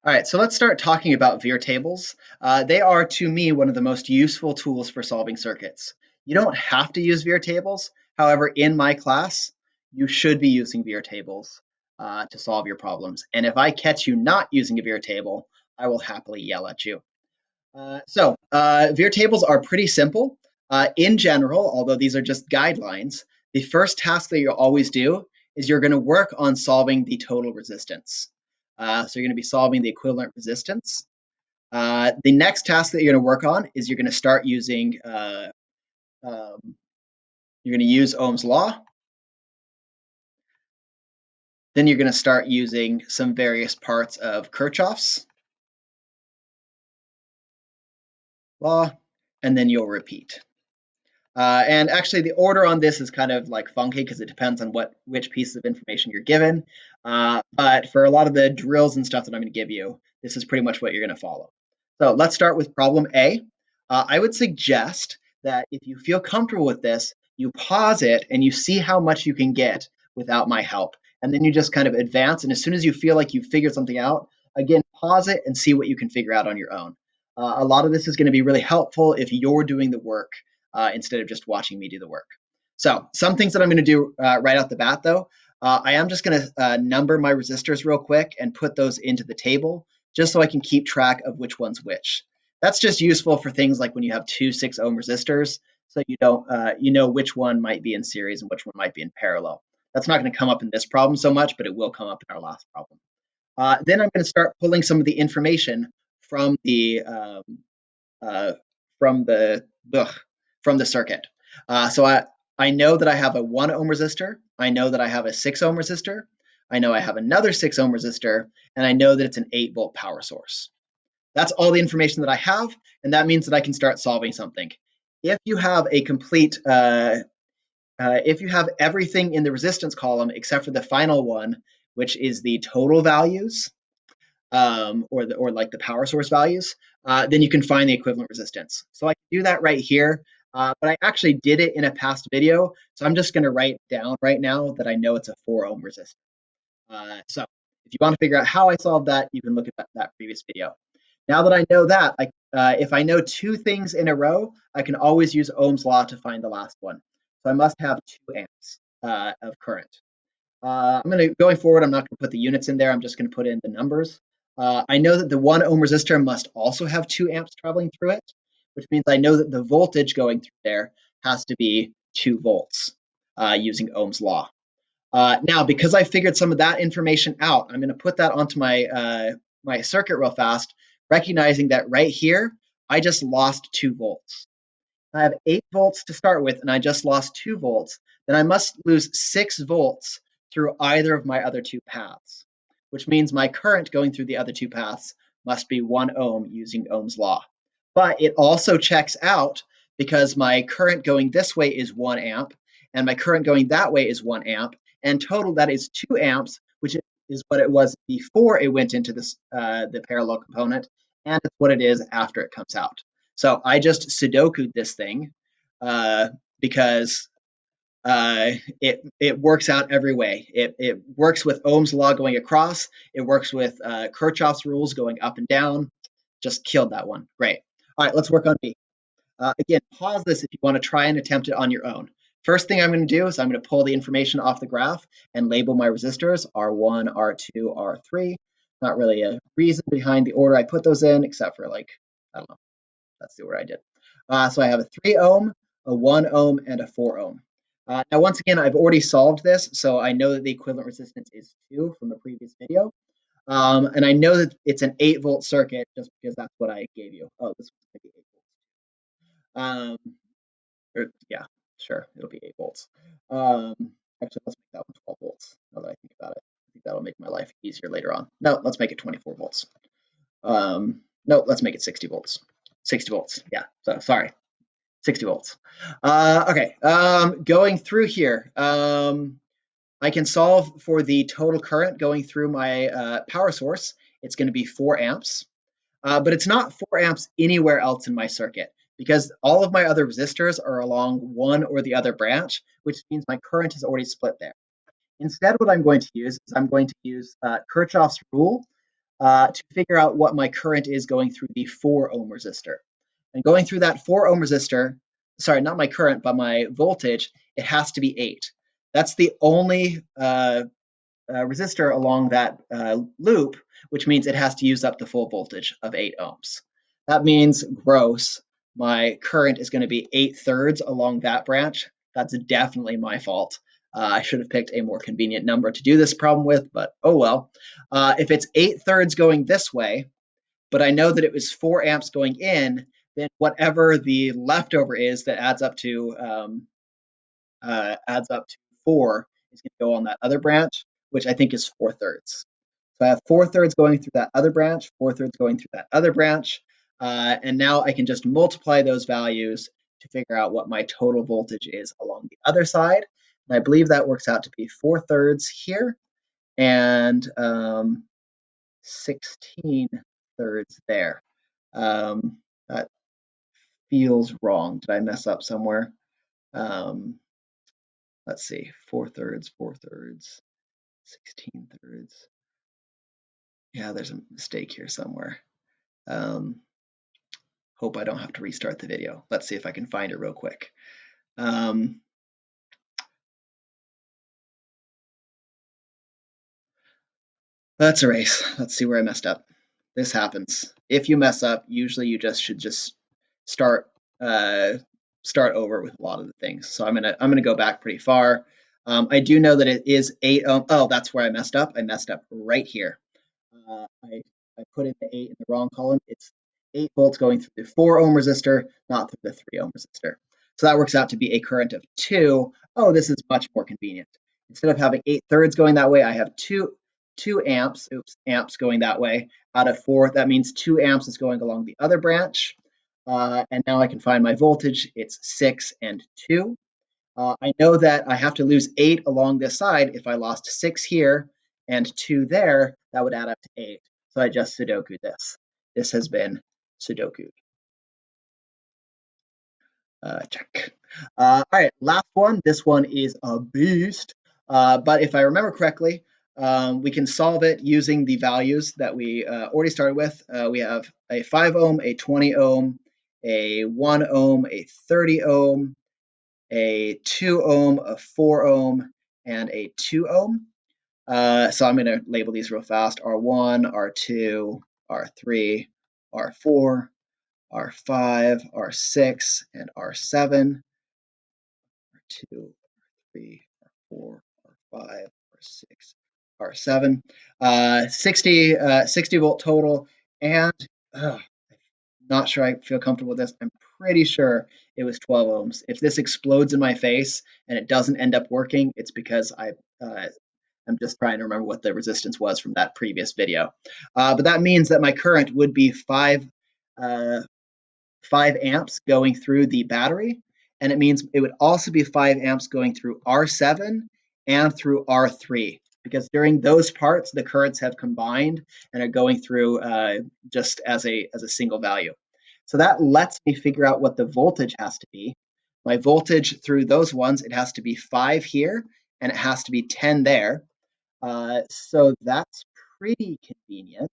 All right, so let's start talking about VIR tables. They are, to me, one of the most useful tools for solving circuits. You don't have to use VIR tables. However, in my class, you should be using VIR tables to solve your problems. And if I catch you not using a VIR table, I will happily yell at you. VIR tables are pretty simple. In general, although these are just guidelines, the first task that you'll always do is you're going to work on solving the total resistance. So you're going to be solving the equivalent resistance. The next task that you're going to work on is you're going to start using, you're going to use Ohm's law. Then you're going to start using some various parts of Kirchhoff's law, and then you'll repeat. And actually, the order on this is kind of like funky because it depends on which pieces of information you're given. But for a lot of the drills and stuff that I'm going to give you, this is pretty much what you're going to follow. So let's start with problem A. I would suggest that if you feel comfortable with this, you pause it and you see how much you can get without my help. And then you just kind of advance. And as soon as you feel like you've figured something out, again, pause it and see what you can figure out on your own. A lot of this is going to be really helpful if you're doing the work instead of just watching me do the work. So some things that I'm going to do right out the bat, though, I am just going to number my resistors real quick and put those into the table just so I can keep track of which one's which. That's just useful for things like when you have two 6-ohm resistors, so you don't you know which one might be in series and which one might be in parallel. That's not going to come up in this problem so much, but it will come up in our last problem. Then I'm going to start pulling some of the information from the uh, from the ugh, from the circuit. So I know that I have a 1-ohm resistor. I know that I have a 6-ohm resistor. I know I have another 6-ohm resistor, and I know that it's an 8-volt power source. That's all the information that I have, and that means that I can start solving something. If you have a complete, if you have everything in the resistance column except for the final one, which is the total values, or like the power source values, then you can find the equivalent resistance. So I can do that right here, but I actually did it in a past video, so I'm just going to write down right now that I know it's a 4-ohm resistor. So if you want to figure out how I solved that, you can look at that previous video. Now that I know that, if I know two things in a row, I can always use Ohm's law to find the last one. So I must have 2 amps of current. Going forward, I'm not going to put the units in there. I'm just going to put in the numbers. I know that the 1-ohm resistor must also have 2 amps traveling through it, which means I know that the voltage going through there has to be 2 volts using Ohm's law. Now, because I figured some of that information out, I'm going to put that onto my circuit real fast, recognizing that right here, I just lost 2 volts. I have 8 volts to start with, and I just lost 2 volts, then I must lose 6 volts through either of my other 2 paths, which means my current going through the other 2 paths must be 1 ohm using Ohm's law. But it also checks out because my current going this way is 1 amp, and my current going that way is 1 amp, and total that is 2 amps, which is what it was before it went into this the parallel component, and it's what it is after it comes out. So I just Sudoku'd this thing because it works out every way. It works with Ohm's law going across. It works with Kirchhoff's rules going up and down. Just killed that one. Great. All right, let's work on B. Again, pause this if you want to try and attempt it on your own. First thing I'm going to do is I'm going to pull the information off the graph and label my resistors, R1, R2, R3. Not really a reason behind the order I put those in, except for like, I don't know, that's the order I did. So I have a 3 ohm, a 1 ohm, and a 4 ohm. Now, once again, I've already solved this, so I know that the equivalent resistance is 2 from the previous video. And I know that it's an 8-volt circuit just because that's what I gave you. Oh, this was going to be 8 volts. Yeah, sure, it'll be 8 volts. Actually, let's make that one 12 volts, now that I think about it. I think that'll make my life easier later on. No, let's make it 24 volts. No, let's make it 60 volts. 60 volts, yeah, so sorry, 60 volts. Okay, going through here, I can solve for the total current going through my power source. It's going to be 4 amps, but it's not 4 amps anywhere else in my circuit because all of my other resistors are along one or the other branch, which means my current is already split there. Instead, what I'm going to use is I'm going to use Kirchhoff's rule to figure out what my current is going through the 4 ohm resistor. And going through that 4 ohm resistor, sorry, not my current, but my voltage, it has to be 8. That's the only resistor along that loop, which means it has to use up the full voltage of 8 ohms. That means gross, my current is going to be 8/3 along that branch. That's definitely my fault. I should have picked a more convenient number to do this problem with, but oh well. If it's 8/3 going this way, but I know that it was 4 amps going in, then whatever the leftover is that adds up to 4 is going to go on that other branch, which I think is 4/3. So I have 4/3 going through that other branch, 4/3 going through that other branch, and now I can just multiply those values to figure out what my total voltage is along the other side. And I believe that works out to be 4/3 here and 16/3 there. That feels wrong. Did I mess up somewhere? Let's see, 4/3, 4/3, 16/3. Yeah, there's a mistake here somewhere. Hope I don't have to restart the video. Let's see if I can find it real quick. Let's erase. Let's see where I messed up. This happens. If you mess up, usually you should just start over with a lot of the things. So I'm gonna go back pretty far. I do know that it is 8 ohm. Oh, that's where I messed up. I messed up right here. I put in the 8 in the wrong column. It's 8 volts going through the 4 ohm resistor, not through the 3 ohm resistor. So that works out to be a current of 2. Oh, this is much more convenient. Instead of having 8/3 going that way, I have 2 amps, amps going that way out of 4. That means 2 amps is going along the other branch. And now I can find my voltage. It's 6 and 2. I know that I have to lose 8 along this side. If I lost 6 here and 2 there, that would add up to 8. So I just Sudoku this. This has been Sudoku. Check. All right, last one. This one is a beast. But if I remember correctly, we can solve it using the values that we already started with. We have a 5 ohm, a 20 ohm, a 1 ohm, a 30 ohm, a 2 ohm, a 4 ohm, and a 2 ohm. So I'm going to label these real fast. R1, R2, R3, R4, R5, R6, and R7. R2, R3, R4, R5, R6, R7. 60 volt total. And not sure I feel comfortable with this. I'm pretty sure it was 12 ohms. If this explodes in my face and it doesn't end up working, it's because I'm just trying to remember what the resistance was from that previous video. But that means that my current would be 5 amps going through the battery. And it means it would also be 5 amps going through R7 and through R3, because during those parts, the currents have combined and are going through just as a single value. So that lets me figure out what the voltage has to be. My voltage through those ones, it has to be 5 here, and it has to be 10 there. So that's pretty convenient.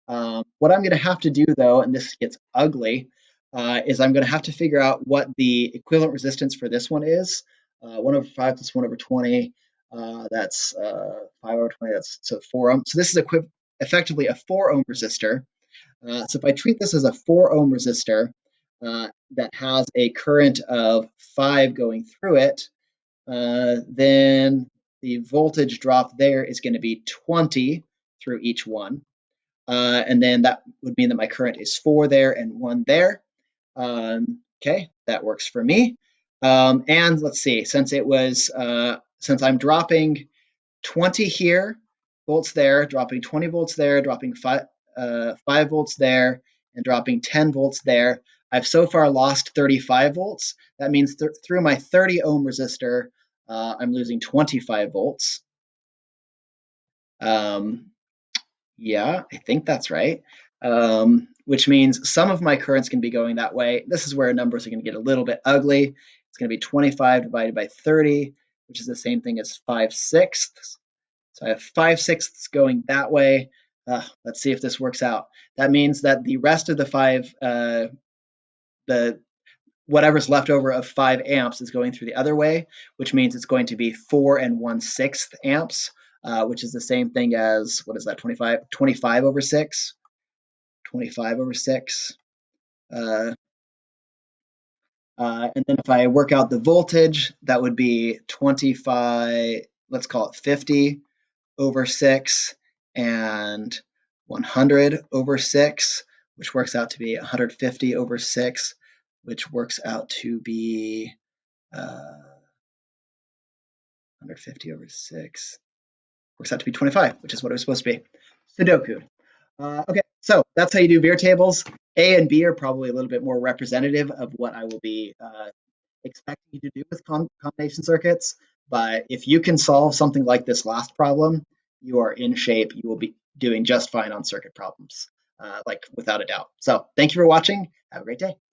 What I'm going to have to do, though, and this gets ugly, is I'm going to have to figure out what the equivalent resistance for this one is. 1/5 plus 1/20. That's 5/20. That's so 4 ohm. So this is effectively a 4 ohm resistor. So if I treat this as a 4 ohm resistor that has a current of 5 going through it, then the voltage drop there is going to be 20 through each one. And then that would mean that my current is 4 there and 1 there. Okay, that works for me. And let's see, since I'm dropping 20 here, volts there, dropping 20 volts there, dropping 5 volts there, and dropping 10 volts there, I've so far lost 35 volts. That means through my 30 ohm resistor, I'm losing 25 volts. Yeah, I think that's right. Which means some of my currents can be going that way. This is where numbers are going to get a little bit ugly. It's going to be 25 divided by 30, which is the same thing as 5/6. So I have 5/6 going that way. Let's see if this works out. That means that the rest of the five, the whatever's left over of 5 amps is going through the other way, which means it's going to be 4 1/6 amps, which is the same thing as, what is that, 25 over 6? 25 over 6. And then if I work out the voltage, that would be 25, let's call it 50 over 6 and 100 over 6, which works out to be 150 over 6, which works out to be 150 over 6, works out to be 25, which is what it was supposed to be. Sudoku. Okay, so that's how you do VIR tables. A and B are probably a little bit more representative of what I will be expecting you to do with combination circuits. But if you can solve something like this last problem, you are in shape. You will be doing just fine on circuit problems, like without a doubt. So thank you for watching. Have a great day.